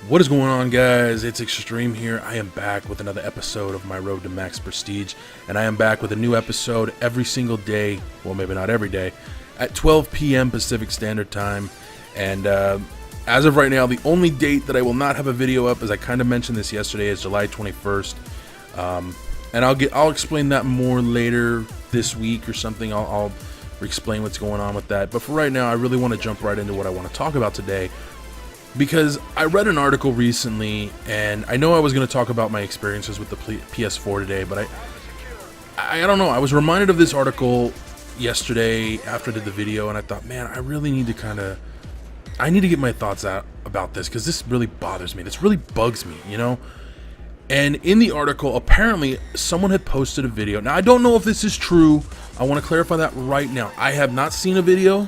What is going on, guys? It's Extreme here. I am back with another episode of my Road to Max Prestige, and I am back with a new episode every single day, well, maybe not every day, at 12 p.m. Pacific Standard Time. And as of right now, the only date that I will not have a video up, as I kind of mentioned this yesterday, is July 21st. And I'll explain that more later this week or something. I'll explain what's going on with that. But for right now, I really want to jump right into what I want to talk about today. Because I read an article recently, and I know I was going to talk about my experiences with the PS4 today, but I don't know. I was reminded of this article yesterday after I did the video, and I thought, man, I really need to I need to get my thoughts out about this, because this really bothers me. This really bugs me, you know? And in the article, apparently, someone had posted a video. Now, I don't know if this is true. I want to clarify that right now. I have not seen a video.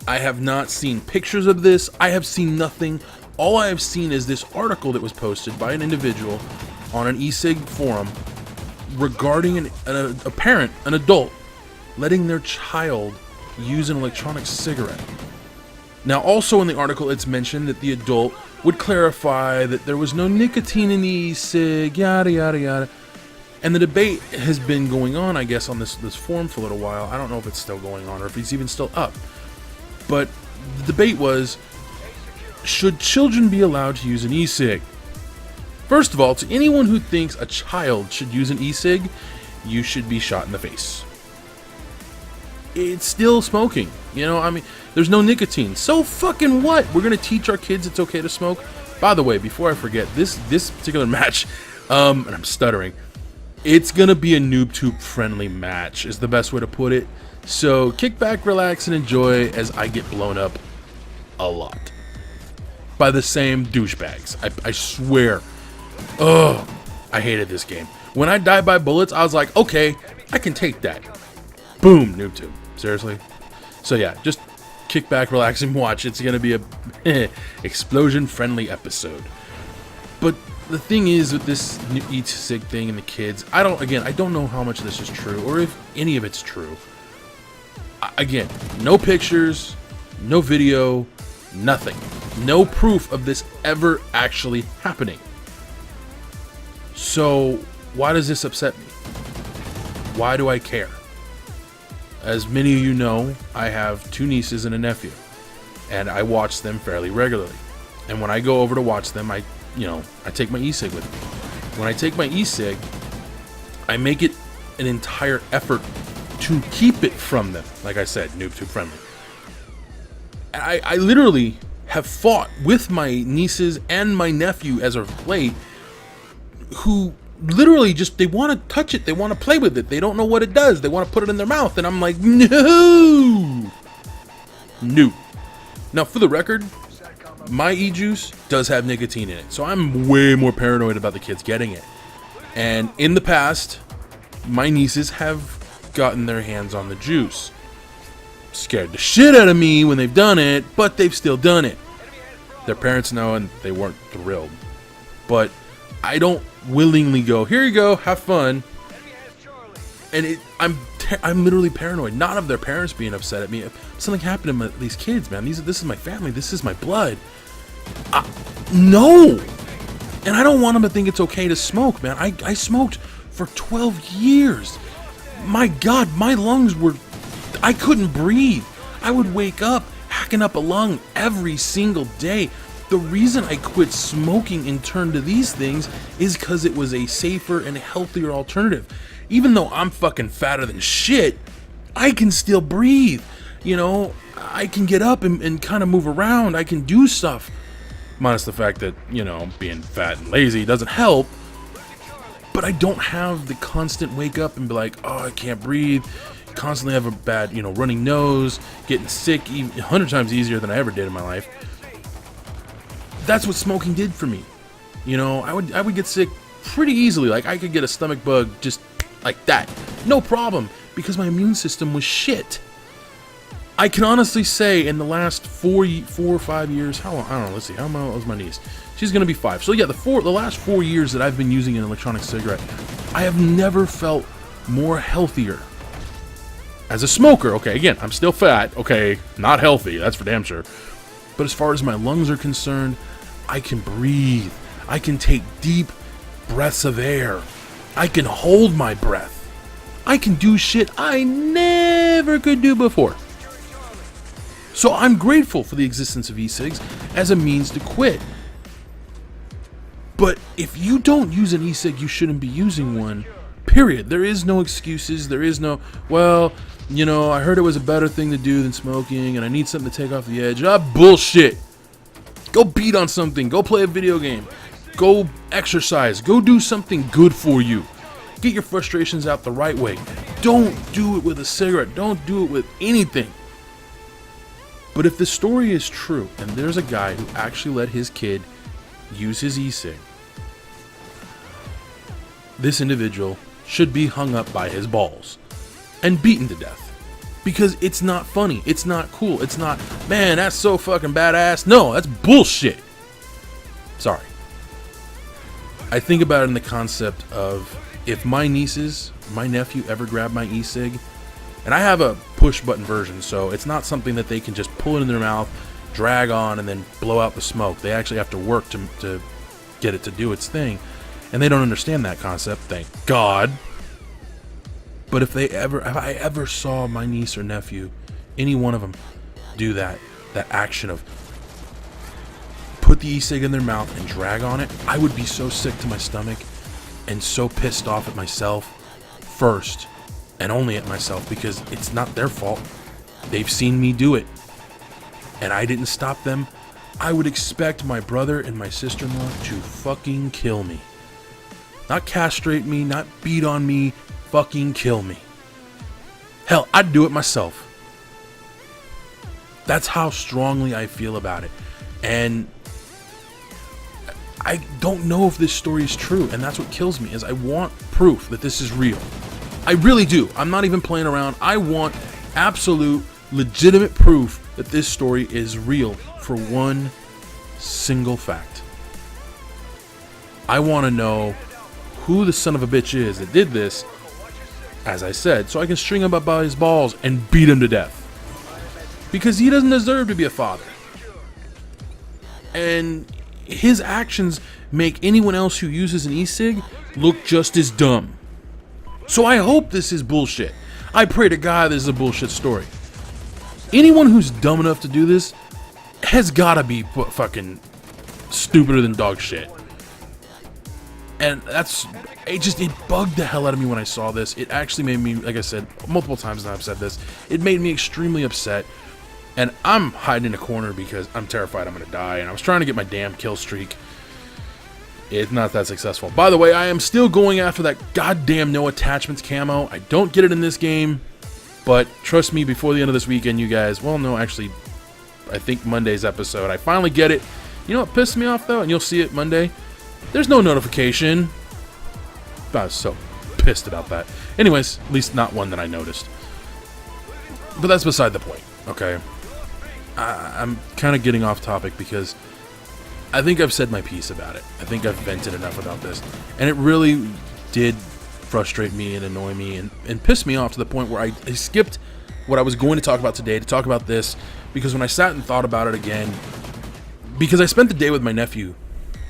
I have not seen pictures of this. I have seen nothing. All I have seen is this article that was posted by an individual on an E-Cig forum regarding a parent, an adult, letting their child use an electronic cigarette. Now, also in the article, it's mentioned that the adult would clarify that there was no nicotine in the E-Cig, yada, yada, yada. And the debate has been going on, I guess, on this forum for a little while. I don't know if it's still going on or if it's even still up. But the debate was, should children be allowed to use an e-cig? First of all, to anyone who thinks a child should use an e-cig, you should be shot in the face. It's still smoking, you know, I mean, there's no nicotine. So fucking what? We're gonna teach our kids it's okay to smoke? By the way, before I forget, this particular match, and I'm stuttering, it's gonna be a NoobTube friendly match, is the best way to put it. So kick back, relax, and enjoy as I get blown up a lot by the same douchebags. I swear. Ugh, I hated this game. When I died by bullets, I was like, okay, I can take that. Boom, NoobTube. Seriously? So yeah, just kick back, relax, and watch. It's gonna be a explosion-friendly episode. But the thing is with this E-Cig thing and the kids, I don't know how much of this is true or if any of it's true. Again, no pictures, no video, nothing. No proof of this ever actually happening. So, why does this upset me? Why do I care? As many of you know, I have two nieces and a nephew, and I watch them fairly regularly. And when I go over to watch them, I take my e-cig with me. When I take my e-cig, I make it an entire effort to keep it from them. Like I said, NoobTube friendly. I literally have fought with my nieces and my nephew as of late, who literally just, they want to touch it, they want to play with it, they don't know what it does, they want to put it in their mouth, and I'm like, no. Now, for the record, my e-juice does have nicotine in it, so I'm way more paranoid about the kids getting it. And in the past, my nieces have gotten their hands on the juice. Scared the shit out of me when they've done it, but they've still done it. Their parents know, and they weren't thrilled. But I don't willingly go, here you go, have fun. And I'm literally paranoid, not of their parents being upset at me. If something happened to these kids, man. This is my family. This is my blood. No. And I don't want them to think it's okay to smoke, man. I smoked for 12 years. My God, my lungs I couldn't breathe. I would wake up hacking up a lung every single day. The reason I quit smoking and turned to these things is because it was a safer and healthier alternative. Even though I'm fucking fatter than shit, I can still breathe. You know, I can get up and kind of move around. I can do stuff. Minus the fact that, you know, being fat and lazy doesn't help. But I don't have the constant wake up and be like, oh, I can't breathe. Constantly have a bad, running nose, getting sick 100 times easier than I ever did in my life. That's what smoking did for me. You know, I would get sick pretty easily. Like, I could get a stomach bug just like that. No problem, because my immune system was shit. I can honestly say in the last 4 or 5 years, how long? I don't know, let's see, how old was my niece? She's gonna be 5. So yeah, the last 4 years that I've been using an electronic cigarette, I have never felt more healthier. As a smoker, okay, again, I'm still fat, okay, not healthy, that's for damn sure. But as far as my lungs are concerned, I can breathe. I can take deep breaths of air. I can hold my breath. I can do shit I never could do before. So I'm grateful for the existence of E-Cigs as a means to quit. But if you don't use an E-Cig, you shouldn't be using one. Period. There is no excuses. There is no, well, you know, I heard it was a better thing to do than smoking and I need something to take off the edge. Bullshit. Go beat on something. Go play a video game. Go exercise. Go do something good for you. Get your frustrations out the right way. Don't do it with a cigarette. Don't do it with anything. But if the story is true and there's a guy who actually let his kid use his E-Cig, this individual should be hung up by his balls and beaten to death. Because it's not funny. It's not cool. It's not, man, that's so fucking badass. No, that's bullshit. Sorry. I think about it in the concept of, if my nieces, my nephew ever grab my E-Cig, and I have a push button version, so it's not something that they can just pull it in their mouth, drag on, and then blow out the smoke. They actually have to work to get it to do its thing. And they don't understand that concept, thank God. But if I ever saw my niece or nephew, any one of them, do that action of put the E-Cig in their mouth and drag on it, I would be so sick to my stomach and so pissed off at myself first and only at myself, because it's not their fault. They've seen me do it and I didn't stop them. I would expect my brother and my sister-in-law to fucking kill me. Not castrate me, not beat on me, fucking kill me. Hell, I'd do it myself. That's how strongly I feel about it. And I don't know if this story is true, and that's what kills me, is I want proof that this is real. I really do. I'm not even playing around. I want absolute, legitimate proof that this story is real for one single fact. I want to know who the son of a bitch is that did this, as I said, so I can string him up by his balls and beat him to death. Because he doesn't deserve to be a father. And his actions make anyone else who uses an E-Cig look just as dumb. So I hope this is bullshit. I pray to God this is a bullshit story. Anyone who's dumb enough to do this has gotta be fucking stupider than dog shit. And it bugged the hell out of me when I saw this. It actually made me, like I said, multiple times now I've said this, it made me extremely upset. And I'm hiding in a corner because I'm terrified I'm going to die. And I was trying to get my damn kill streak. It's not that successful. By the way, I am still going after that goddamn no attachments camo. I don't get it in this game. But trust me, before the end of this weekend, you guys, well, no, actually, I think Monday's episode, I finally get it. You know what pissed me off, though? And you'll see it Monday. There's no notification. I was so pissed about that. Anyways, at least not one that I noticed. But that's beside the point, okay? I'm kind of getting off topic because I think I've said my piece about it. I think I've vented enough about this. And it really did frustrate me and annoy me and piss me off to the point where I skipped what I was going to talk about today to talk about this, because when I sat and thought about it again, because I spent the day with my nephew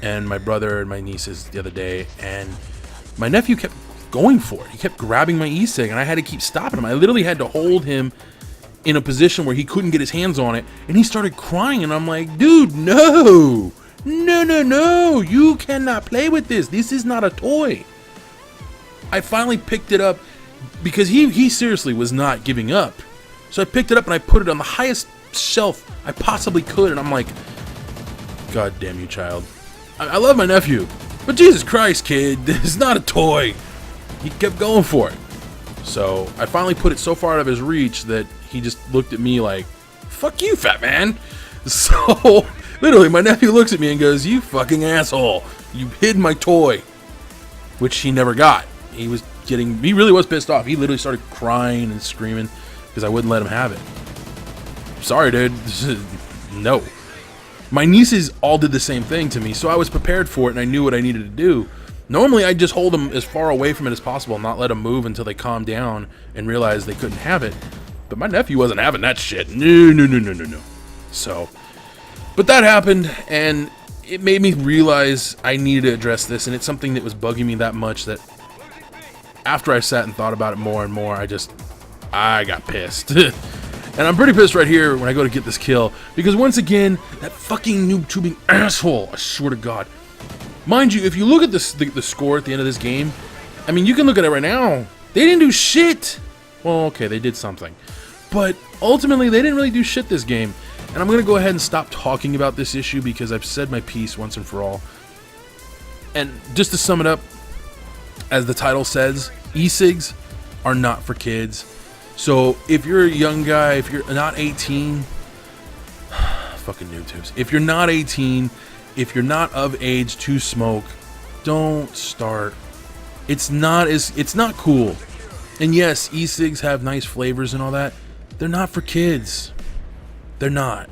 and my brother and my nieces the other day, and my nephew kept going for it. He kept grabbing my E-Cig and I had to keep stopping him. I literally had to hold him in a position where he couldn't get his hands on it, and he started crying, and I'm like, dude, no, you cannot play with this. This is not a toy. I finally picked it up because he seriously was not giving up. So I picked it up and I put it on the highest shelf I possibly could, and I'm like, God damn you, child. I love my nephew, but Jesus Christ, kid, this is not a toy. He kept going for it. So I finally put it so far out of his reach that he just looked at me like, fuck you, fat man. So literally my nephew looks at me and goes, you fucking asshole, you hid my toy, which he never got. He really was pissed off. He literally started crying and screaming because I wouldn't let him have it. Sorry, dude. No. My nieces all did the same thing to me, so I was prepared for it and I knew what I needed to do. Normally, I'd just hold them as far away from it as possible and not let them move until they calmed down and realized they couldn't have it. But my nephew wasn't having that shit. No. So, but that happened, and it made me realize I needed to address this, and it's something that was bugging me that much that after I sat and thought about it more and more, I got pissed. And I'm pretty pissed right here when I go to get this kill, because once again, that fucking noob-tubing asshole, I swear to God. Mind you, if you look at the score at the end of this game, I mean, you can look at it right now. They didn't do shit. Well, okay, they did something. But ultimately, they didn't really do shit this game. And I'm going to go ahead and stop talking about this issue because I've said my piece once and for all. And just to sum it up, as the title says, E-Cigs are not for kids. So if you're a young guy, if you're not 18, fucking YouTubes. If you're not 18, if you're not of age to smoke, don't start. It's not cool. And yes, E-Cigs have nice flavors and all that. They're not for kids. They're not.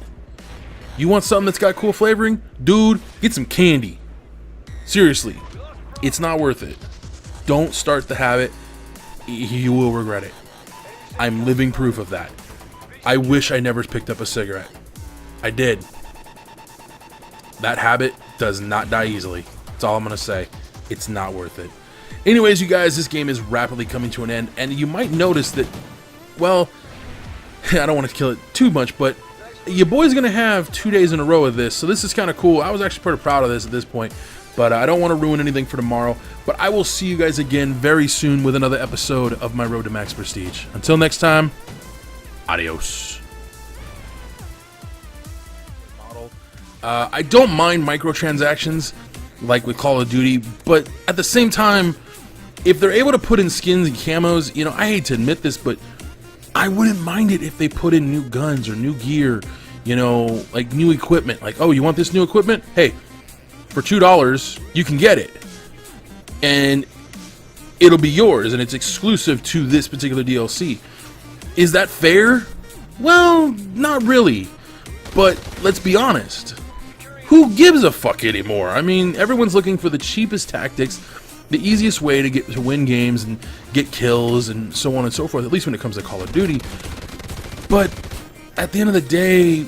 You want something that's got cool flavoring? Dude, get some candy. Seriously, it's not worth it. Don't start the habit. You will regret it. I'm living proof of that. I wish I never picked up a cigarette. I did. That habit does not die easily. That's all I'm going to say. It's not worth it. Anyways, you guys, this game is rapidly coming to an end, and you might notice that, well, I don't want to kill it too much, but your boy's going to have 2 days in a row of this, so this is kind of cool. I was actually pretty proud of this at this point, but I don't want to ruin anything for tomorrow. But I will see you guys again very soon with another episode of my Road to Max Prestige. Until next time, adios. I don't mind microtransactions like with Call of Duty, but at the same time, if they're able to put in skins and camos, you know, I hate to admit this, but I wouldn't mind it if they put in new guns or new gear, you know, like new equipment. Like, oh, you want this new equipment? Hey, for $2, you can get it. And it'll be yours, and it's exclusive to this particular DLC. Is that fair? Well, not really. But let's be honest. Who gives a fuck anymore? I mean, everyone's looking for the cheapest tactics, the easiest way to win games and get kills and so on and so forth, at least when it comes to Call of Duty. But at the end of the day,